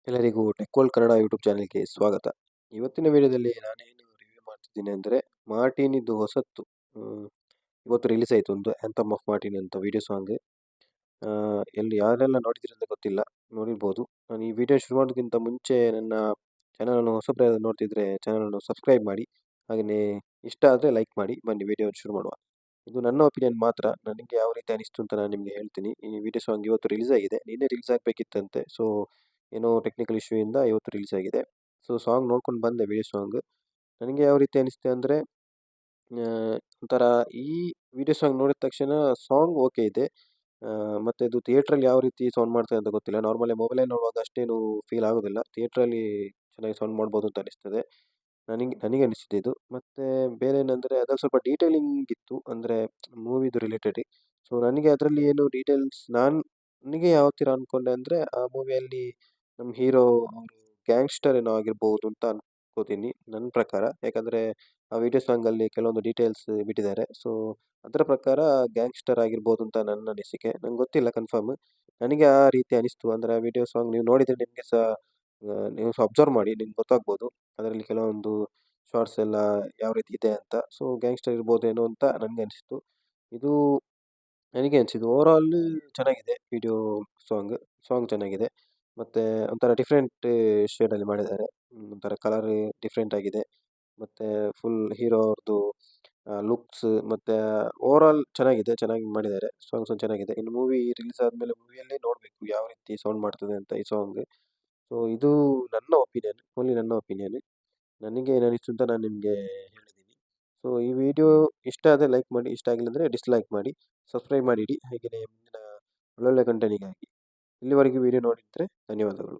ಎಲ್ಲರಿಗೂ ಟೆಕ್ವರ್ಲ್ಡ್ ಕನ್ನಡ ಯೂಟ್ಯೂಬ್ ಚಾನಲ್ಗೆ ಸ್ವಾಗತ. ಇವತ್ತಿನ ವಿಡಿಯೋದಲ್ಲಿ ನಾನೇನು ರಿವ್ಯೂ ಮಾಡ್ತಿದ್ದೀನಿ ಅಂದರೆ ಮಾರ್ಟಿನಿದ್ದು ಹೊಸತ್ತು. ಹ್ಮ್, ಇವತ್ತು ರಿಲೀಸ್ ಆಯಿತು ಒಂದು ಆ್ಯಂಥಮ್ ಆಫ್ ಮಾರ್ಟಿನ್ ಅಂತ ವಿಡಿಯೋ ಸಾಂಗ್. ಎಲ್ಲಿ ಯಾರೆಲ್ಲ ನೋಡಿದ್ದೀರಿ ಅಂತ ಗೊತ್ತಿಲ್ಲ, ನೋಡಿರ್ಬೋದು. ನಾನು ಈ ವಿಡಿಯೋ ಶುರು ಮಾಡೋದಕ್ಕಿಂತ ಮುಂಚೆ ನನ್ನ ಚಾನಲನ್ನು ಹೊಸಬ್ರು ನೋಡ್ತಿದ್ರೆ ಚಾನಲನ್ನು ಸಬ್ಸ್ಕ್ರೈಬ್ ಮಾಡಿ, ಹಾಗೆಯೇ ಇಷ್ಟ ಆದರೆ ಲೈಕ್ ಮಾಡಿ. ಬನ್ನಿ ವಿಡಿಯೋ ಶುರು ಮಾಡುವ. ಇದು ನನ್ನ ಒಪಿನಿಯನ್ ಮಾತ್ರ, ನನಗೆ ಯಾವ ರೀತಿ ಅನಿಸ್ತು ಅಂತ ನಾನು ನಿಮಗೆ ಹೇಳ್ತೀನಿ. ಈ ವಿಡಿಯೋ ಸಾಂಗ್ ಇವತ್ತು ರಿಲೀಸ್ ಆಗಿದೆ, ನಿನ್ನೆ ರಿಲೀಸ್ ಆಗಬೇಕಿತ್ತಂತೆ. ಸೊ ಏನೋ ಟೆಕ್ನಿಕಲ್ ಇಶ್ಯೂ ಇಂದ ಇವತ್ತು ರಿಲೀಸ್ ಆಗಿದೆ. ಸೊ ಸಾಂಗ್ ನೋಡ್ಕೊಂಡು ಬಂದೆ ವಿಡಿಯೋ ಸಾಂಗ್. ನನಗೆ ಯಾವ ರೀತಿ ಅನಿಸ್ತೆ ಅಂದರೆ, ಒಂಥರ ಈ ವಿಡಿಯೋ ಸಾಂಗ್ ನೋಡಿದ ತಕ್ಷಣ ಸಾಂಗ್ ಓಕೆ ಇದೆ. ಮತ್ತು ಇದು ಥಿಯೇಟ್ರಲ್ಲಿ ಯಾವ ರೀತಿ ಸೌಂಡ್ ಮಾಡ್ತದೆ ಅಂತ ಗೊತ್ತಿಲ್ಲ. ನಾರ್ಮಲಿ ಮೊಬೈಲಲ್ಲಿ ನೋಡುವಾಗ ಅಷ್ಟೇನು ಫೀಲ್ ಆಗೋದಿಲ್ಲ. ಥಿಯೇಟ್ರಲ್ಲಿ ಚೆನ್ನಾಗಿ ಸೌಂಡ್ ಮಾಡ್ಬೋದು ಅಂತ ಅನಿಸ್ತದೆ, ನನಗೆ ಅನಿಸಿದೆ ಇದು. ಮತ್ತು ಬೇರೆ ಏನಂದರೆ ಅದ್ರಲ್ಲಿ ಸ್ವಲ್ಪ ಡೀಟೇಲಿಂಗ್ ಇತ್ತು, ಅಂದರೆ ಮೂವಿದು ರಿಲೇಟೆಡ್. ಸೊ ನನಗೆ ಅದರಲ್ಲಿ ಏನು ಡೀಟೇಲ್ಸ್ ನನಗೆ ಯಾವ ಥರ ಅಂದ್ಕೊಂಡೆ ಅಂದರೆ, ಆ ಮೂವಿಯಲ್ಲಿ ನಮ್ಮ ಹೀರೋ ಅವರು ಗ್ಯಾಂಗ್ಸ್ಟರ್ ಏನೋ ಆಗಿರ್ಬೋದು ಅಂತ ಅನ್ಕೋತೀನಿ ನನ್ನ ಪ್ರಕಾರ. ಯಾಕಂದರೆ ಆ ವಿಡಿಯೋ ಸಾಂಗಲ್ಲಿ ಕೆಲವೊಂದು ಡೀಟೇಲ್ಸ್ ಬಿಟ್ಟಿದ್ದಾರೆ. ಸೊ ಅದರ ಪ್ರಕಾರ ಗ್ಯಾಂಗ್ಸ್ಟರ್ ಆಗಿರ್ಬೋದು ಅಂತ ನನ್ನ ಅನಿಸಿಕೆ. ನಂಗೆ ಗೊತ್ತಿಲ್ಲ ಕನ್ಫರ್ಮ್, ನನಗೆ ಆ ರೀತಿ ಅನಿಸ್ತು. ಅಂದರೆ ಆ ವಿಡಿಯೋ ಸಾಂಗ್ ನೀವು ನೋಡಿದರೆ ನಿಮಗೆ ಸಹ ನೀವು ಸಹ ಅಬ್ಸರ್ವ್ ಮಾಡಿ, ನಿಮ್ಗೆ ಗೊತ್ತಾಗ್ಬೋದು. ಅದರಲ್ಲಿ ಕೆಲವೊಂದು ಶಾರ್ಟ್ಸ್ ಎಲ್ಲ ಯಾವ ರೀತಿ ಇದೆ ಅಂತ. ಸೊ ಗ್ಯಾಂಗ್ಸ್ಟರ್ ಇರ್ಬೋದೇನೋ ಅಂತ ನನಗೆ ಅನಿಸಿತು. ಇದು ನನಗೆ ಅನಿಸಿದ್ದು ಓವರಾಲ್ ಚೆನ್ನಾಗಿದೆ ವಿಡಿಯೋ ಸಾಂಗ್ ಚೆನ್ನಾಗಿದೆ. ಮತ್ತು ಒಂಥರ ಡಿಫ್ರೆಂಟ್ ಶೇಡಲ್ಲಿ ಮಾಡಿದ್ದಾರೆ. ಒಂಥರ ಕಲರ್ ಡಿಫ್ರೆಂಟ್ ಆಗಿದೆ. ಮತ್ತು ಫುಲ್ ಹೀರೋ ಅವ್ರದ್ದು ಲುಕ್ಸ್ ಮತ್ತು ಓವರಾಲ್ ಚೆನ್ನಾಗಿ ಮಾಡಿದ್ದಾರೆ. ಸಾಂಗ್ಸ್ ಚೆನ್ನಾಗಿದೆ. ಇನ್ನು ಮೂವಿ ರಿಲೀಸ್ ಆದಮೇಲೆ ಮೂವಿಯಲ್ಲೇ ನೋಡಬೇಕು ಯಾವ ರೀತಿ ಸೌಂಡ್ ಮಾಡ್ತದೆ ಅಂತ ಈ ಸಾಂಗ್. ಸೊ ಇದು ನನ್ನ ಒಪಿನಿಯನ್, ಓನ್ಲಿ ನನ್ನ ಒಪಿನಿಯನ್. ನನಗೆ ಏನಿಸ್ತು ಅಂತ ನಾನು ನಿಮಗೆ ಹೇಳಿದ್ದೀನಿ. ಸೊ ಈ ವಿಡಿಯೋ ಇಷ್ಟ ಆದರೆ ಲೈಕ್ ಮಾಡಿ, ಇಷ್ಟ ಆಗಿಲ್ಲ ಅಂದರೆ ಡಿಸ್ಲೈಕ್ ಮಾಡಿ. ಸಬ್ಸ್ಕ್ರೈಬ್ ಮಾಡಿ ಇಡಿ, ಹಾಗೆಯೇ ಮುಂದಿನ ಒಳ್ಳೊಳ್ಳೆ ಕಂಟೆಂಟಿಗಾಗಿ. ಇಲ್ಲಿವರೆಗೆ ವಿಡಿಯೋ ನೋಡಿದರೆ ಧನ್ಯವಾದಗಳು.